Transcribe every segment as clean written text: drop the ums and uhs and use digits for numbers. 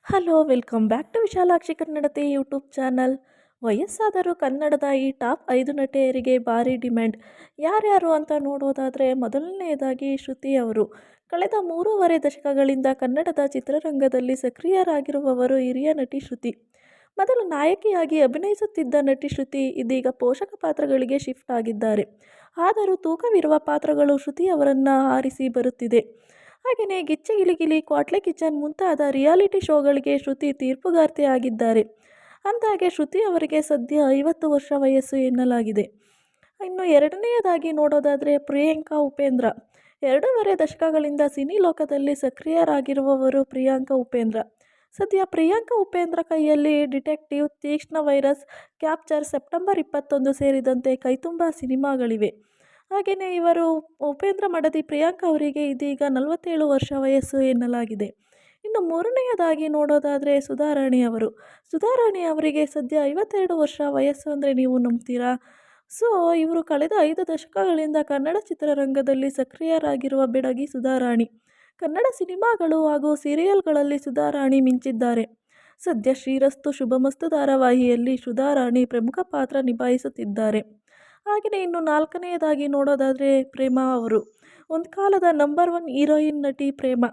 Hello welcome back to Vishalakshi ಕನ್ನಡತಿ YouTube channel. ವಯಸ್ಸಾದರೂ ಕನ್ನಡದ ಈ ಟಾಪ್ 5 ನಟಿಯರಿಗೆ ಭಾರಿ ಡಿಮ್ಯಾಂಡ್. ಯಾರ್ಯಾರು ಅಂತ ನೋಡೋದಾದರೆ ಮೊದಲನೆಯದಾಗಿ ಶ್ರುತಿ ಅವರು. ಕಳೆದ 3.5 ದಶಕಗಳಿಂದ ಕನ್ನಡದ ಚಿತ್ರರಂಗದಲ್ಲಿ ಸಕ್ರಿಯರಾಗಿರುವವರು ಹಿರಿಯ ನಟಿ ಶ್ರುತಿ. ಮೊದಲು ನಾಯಕಿಯಾಗಿ ಅಭಿನಯಿಸುತ್ತಿದ್ದ ನಟಿ ಶ್ರುತಿ ಇದೀಗ ಪೋಷಕ ಪಾತ್ರಗಳಿಗೆ ಶಿಫ್ಟ್ ಆಗಿದ್ದಾರೆ. ಆದರೂ ತೂಕವಿರುವ ಪಾತ್ರಗಳು ಶ್ರುತಿ ಅವರನ್ನು ಆರಿಸಿ ಬರುತ್ತಿದೆ. ಹಾಗೆಯೇ ಗಿಚ್ಚಿ ಗಿಲಿಗಿಲಿ, ಕ್ವಾಟ್ಲೆ ಕಿಚನ್ ಮುಂತಾದ ರಿಯಾಲಿಟಿ ಶೋಗಳಿಗೆ ಶ್ರುತಿ ತೀರ್ಪುಗಾರ್ತಿ ಆಗಿದ್ದಾರೆ. ಅಂದಾಗೆ ಶ್ರುತಿ ಅವರಿಗೆ ಸದ್ಯ 50 ವರ್ಷ ವಯಸ್ಸು ಎನ್ನಲಾಗಿದೆ. ಇನ್ನು ಎರಡನೆಯದಾಗಿ ನೋಡೋದಾದರೆ ಪ್ರಿಯಾಂಕಾ ಉಪೇಂದ್ರ. 2.5 ದಶಕಗಳಿಂದ ಸಿನಿ ಲೋಕದಲ್ಲಿ ಸಕ್ರಿಯರಾಗಿರುವವರು ಪ್ರಿಯಾಂಕಾ ಉಪೇಂದ್ರ. ಸದ್ಯ ಪ್ರಿಯಾಂಕಾ ಉಪೇಂದ್ರ ಕೈಯಲ್ಲಿ ಡಿಟೆಕ್ಟಿವ್, ತೀಕ್ಷ್ಣ ವೈರಸ್, ಕ್ಯಾಪ್ಚರ್, ಸೆಪ್ಟೆಂಬರ್ 21 ಸೇರಿದಂತೆ ಕೈತುಂಬ ಸಿನಿಮಾಗಳಿವೆ. ಹಾಗೆಯೇ ಉಪೇಂದ್ರ ಮಡದಿ ಪ್ರಿಯಾಂಕಾ ಅವರಿಗೆ ಇದೀಗ 47 ವರ್ಷ ವಯಸ್ಸು ಎನ್ನಲಾಗಿದೆ. ಇನ್ನು ಮೂರನೆಯದಾಗಿ ನೋಡೋದಾದರೆ ಸುಧಾರಾಣಿ ಅವರು. ಸುಧಾರಾಣಿ ಅವರಿಗೆ ಸದ್ಯ 52 ವರ್ಷ ವಯಸ್ಸು ಅಂದರೆ ನೀವು ನಂಬ್ತೀರಾ? ಇವರು ಕಳೆದ 5 ದಶಕಗಳಿಂದ ಕನ್ನಡ ಚಿತ್ರರಂಗದಲ್ಲಿ ಸಕ್ರಿಯರಾಗಿರುವ ಬೆಡಗಿ ಸುಧಾರಾಣಿ. ಕನ್ನಡ ಸಿನಿಮಾಗಳು ಹಾಗೂ ಸೀರಿಯಲ್ಗಳಲ್ಲಿ ಸುಧಾರಾಣಿ ಮಿಂಚಿದ್ದಾರೆ. ಸದ್ಯ ಶ್ರೀರಸ್ತು ಶುಭಮಸ್ತು ಧಾರಾವಾಹಿಯಲ್ಲಿ ಸುಧಾರಾಣಿ ಪ್ರಮುಖ ಪಾತ್ರ ನಿಭಾಯಿಸುತ್ತಿದ್ದಾರೆ. ಹಾಗೆಯೇ ಇನ್ನು ನಾಲ್ಕನೆಯದಾಗಿ ನೋಡೋದಾದರೆ ಪ್ರೇಮಾ ಅವರು. ಒಂದು ಕಾಲದ ನಂಬರ್ 1 ಹೀರೋಯಿನ್ ನಟಿ ಪ್ರೇಮಾ.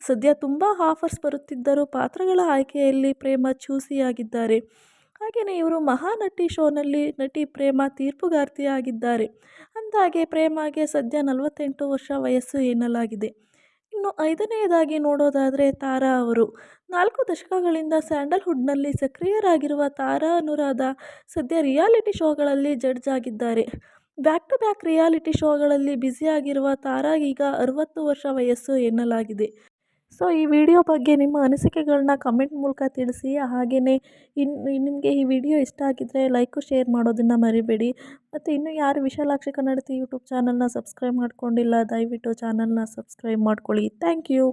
ಸದ್ಯ ತುಂಬ ಆಫರ್ಸ್ ಬರುತ್ತಿದ್ದರೂ ಪಾತ್ರಗಳ ಆಯ್ಕೆಯಲ್ಲಿ ಪ್ರೇಮಾ ಚೂಸಿಯಾಗಿದ್ದಾರೆ. ಹಾಗೆಯೇ ಇವರು ಮಹಾನಟಿ ಶೋನಲ್ಲಿ ನಟಿ ಪ್ರೇಮಾ ತೀರ್ಪುಗಾರ್ತಿಯಾಗಿದ್ದಾರೆ. ಅಂದಾಗೆ ಪ್ರೇಮಾಗೆ ಸದ್ಯ 48 ವರ್ಷ ವಯಸ್ಸು ಎನ್ನಲಾಗಿದೆ. ಇನ್ನು ಐದನೆಯದಾಗಿ ನೋಡೋದಾದರೆ ತಾರಾ ಅವರು. 4 ದಶಕಗಳಿಂದ ಸ್ಯಾಂಡಲ್ವುಡ್ನಲ್ಲಿ ಸಕ್ರಿಯರಾಗಿರುವ ತಾರಾ ಅನುರಾಧ ಸದ್ಯ ರಿಯಾಲಿಟಿ ಶೋಗಳಲ್ಲಿ ಜಡ್ಜ್ ಆಗಿದ್ದಾರೆ. ಬ್ಯಾಕ್ ಟು ಬ್ಯಾಕ್ ರಿಯಾಲಿಟಿ ಶೋಗಳಲ್ಲಿ ಬ್ಯುಸಿಯಾಗಿರುವ ತಾರಾಗೀಗ 60 ವರ್ಷ ವಯಸ್ಸು ಎನ್ನಲಾಗಿದೆ. ಈ ವಿಡಿಯೋ ಬಗ್ಗೆ ನಿಮ್ಮ ಅನಿಸಿಕೆಗಳನ್ನ ಕಮೆಂಟ್ ಮೂಲಕ ತಿಳಿಸಿ. ಹಾಗೆಯೇ ನಿಮಗೆ ಈ ವಿಡಿಯೋ ಇಷ್ಟ ಆಗಿದ್ದರೆ ಲೈಕು ಶೇರ್ ಮಾಡೋದನ್ನು ಮರಿಬೇಡಿ. ಮತ್ತು ಇನ್ನೂ ಯಾರು ವಿಶಾಲಾಕ್ಷಿ ಕನ್ನಡತಿ ಯೂಟ್ಯೂಬ್ ಚಾನಲ್ನ ಸಬ್ಸ್ಕ್ರೈಬ್ ಮಾಡ್ಕೊಂಡಿಲ್ಲ, ದಯವಿಟ್ಟು ಚಾನಲ್ನ ಸಬ್ಸ್ಕ್ರೈಬ್ ಮಾಡ್ಕೊಳ್ಳಿ. Thank you.